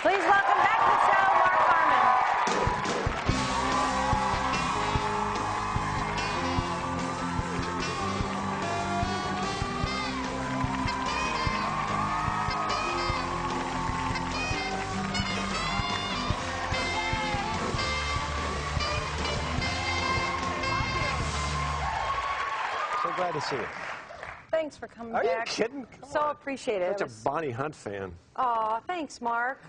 Please welcome back to the show, Mark Harmon. So glad to see you. Thanks for coming Are back. you kidding? Come so on. appreciated. Such a Bonnie Hunt fan. Aw, thanks, Mark.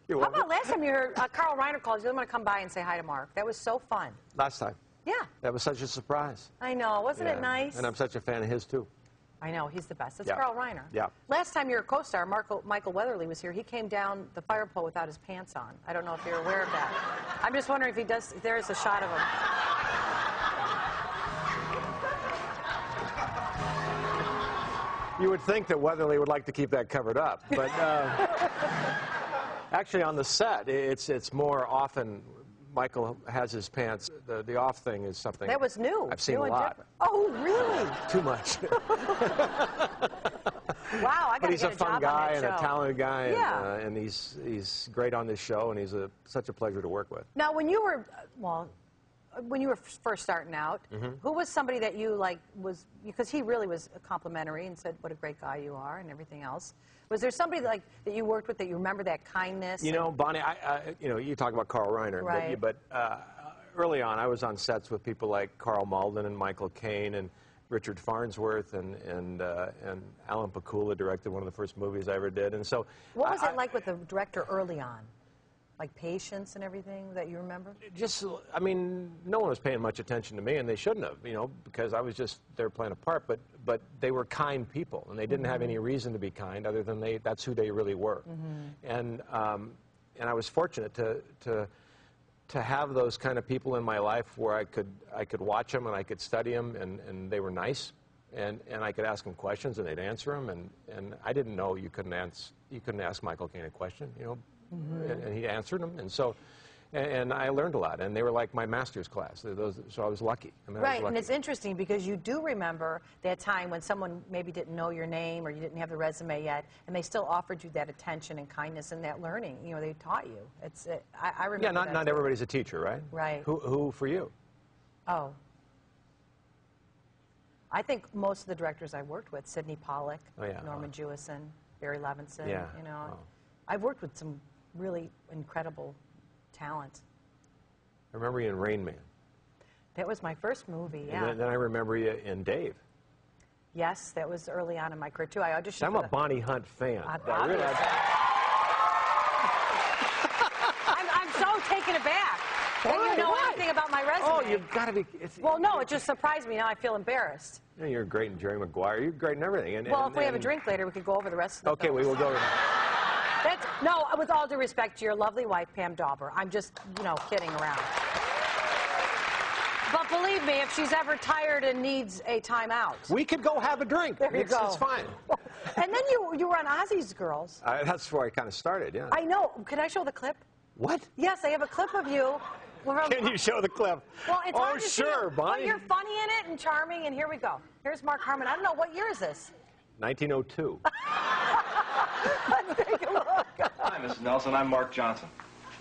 You're How welcome. about last time you heard Carl Reiner called you? I'm going to come by and say hi to Mark. That was so fun. Last time. Yeah. That was such a surprise. I know. Wasn't Yeah. it nice? And I'm such a fan of his, too. I know. He's the best. It's Yeah. Carl Reiner. Yeah. Last time your co-star, Michael Weatherly, was here, he came down the fire pole without his pants on. I don't know if you're aware of that. I'm just wondering if he does. There is a shot of him. You would think that Weatherly would like to keep that covered up, but actually on the set, it's more often Michael has his pants. The off thing is something That was new. I've seen New a and lot. different. Oh, really? Too much. Wow, I got to But he's get a a fun job guy on that and a show. talented guy, Yeah. and he's great on this show, and he's such a pleasure to work with. Now, when you were, when you were first starting out, who was somebody that you was, because he really was complimentary and said what a great guy you are and everything else. Was there somebody that you worked with that you remember that kindness? You know, Bonnie, you talk about Carl Reiner, Right. but early on I was on sets with people like Carl Malden and Michael Caine and Richard Farnsworth and Alan Pakula directed one of the first movies I ever did, and so. What was it like with the director early on? Like patience and everything that you remember? Just, I mean, no one was paying much attention to me, and they shouldn't have, because I was just there playing a part. But they were kind people, and they didn't have any reason to be kind other than that's who they really were. And I was fortunate to have those kind of people in my life where I could watch them and I could study them, and they were nice, and I could ask them questions and they'd answer them, and I didn't know you couldn't ask Michael Caine a question, and he answered them, and so, and I learned a lot, and they were like my master's class. So I was lucky. I mean, I was Right, lucky. and it's interesting because you do remember that time when someone maybe didn't know your name or you didn't have the resume yet, and they still offered you that attention and kindness and that learning. They taught you. I remember. Yeah, that not too. everybody's a teacher, right? Right. Who for you? Oh. I think most of the directors I worked with, Sidney Pollack, Oh, yeah. Norman Jewison, Barry Levinson, Yeah. Oh. I've worked with some really incredible talent. I remember you in Rain Man. That was my first movie, yeah. And then I remember you in Dave. Yes, that was early on in my career, too. I auditioned So I'm for a the... Bonnie Hunt fan. Obviously. I'm so taken aback that you know anything about my resume. Oh, you've got to be. Well, no, it just surprised me. Now I feel embarrassed. You're great in Jerry Maguire. You're great in everything. Well, if we have a drink later, we could go over the rest of the Okay, films. we will go. No, with all due respect to your lovely wife, Pam Dauber. I'm just, kidding around. But believe me, if she's ever tired and needs a timeout. We could go have a drink. There you go. It's fine. And then you were on Ozzy's Girls. That's where I kind of started, yeah. I know. Can I show the clip? What? Yes, I have a clip of you. Can you show the clip? Well, it's hard to see sure, it. Bonnie. Well, you're funny in it and charming, and here we go. Here's Mark Harmon. I don't know, what year is this? 1902. Let's take a look. Hi, Mrs. Nelson. I'm Mark Johnson.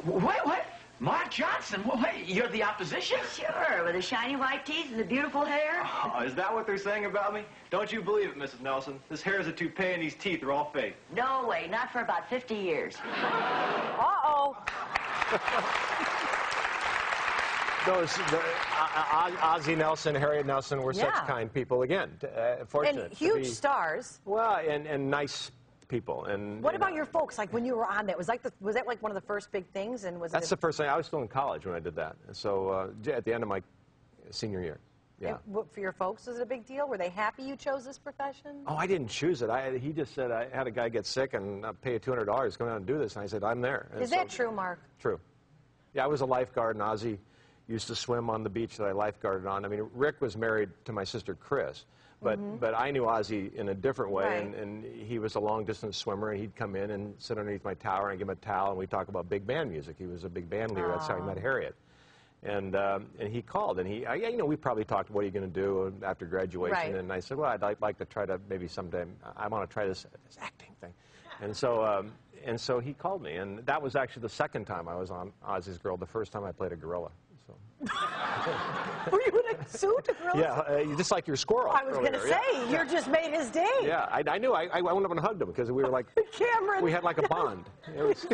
What? Mark Johnson? What? You're the opposition? Sure, with the shiny white teeth and the beautiful hair. Oh, is that what they're saying about me? Don't you believe it, Mrs. Nelson? This hair is a toupee and these teeth are all fake. No way, not for about 50 years. Uh-oh. Ozzie Nelson, Harriet Nelson were such kind people. Again, fortunate. And huge stars. Well, and nice people. And what about your folks? Like when you were on that, was that like one of the first big things? And was that's the first thing. I was still in college when I did that. And so at the end of my senior year. Yeah. For your folks, was it a big deal? Were they happy you chose this profession? Oh, I didn't choose it. He just said, I had a guy get sick and I'll pay you $200 to come down and do this. And I said, I'm there. And Is that true, Mark? True. Yeah, I was a lifeguard, and Ozzie used to swim on the beach that I lifeguarded on. I mean, Rick was married to my sister, Chris. But I knew Ozzie in a different way, Right. and he was a long-distance swimmer, and he'd come in and sit underneath my tower, and I'd give him a towel, and we'd talk about big band music. He was a big band leader. That's how he met Harriet. And he called, and we probably talked, what are you going to do after graduation? Right. And I said, well, I'd like to try to maybe someday, I want to try this acting thing. And so he called me, and that was actually the second time I was on Ozzy's Girl. The first time I played a gorilla. So. Were you in a suit, a gorilla? Yeah, just like your squirrel. I was going to say, you just made his day. Yeah, I knew. I went up and hugged him because we were like, Cameron. we had like a bond. It was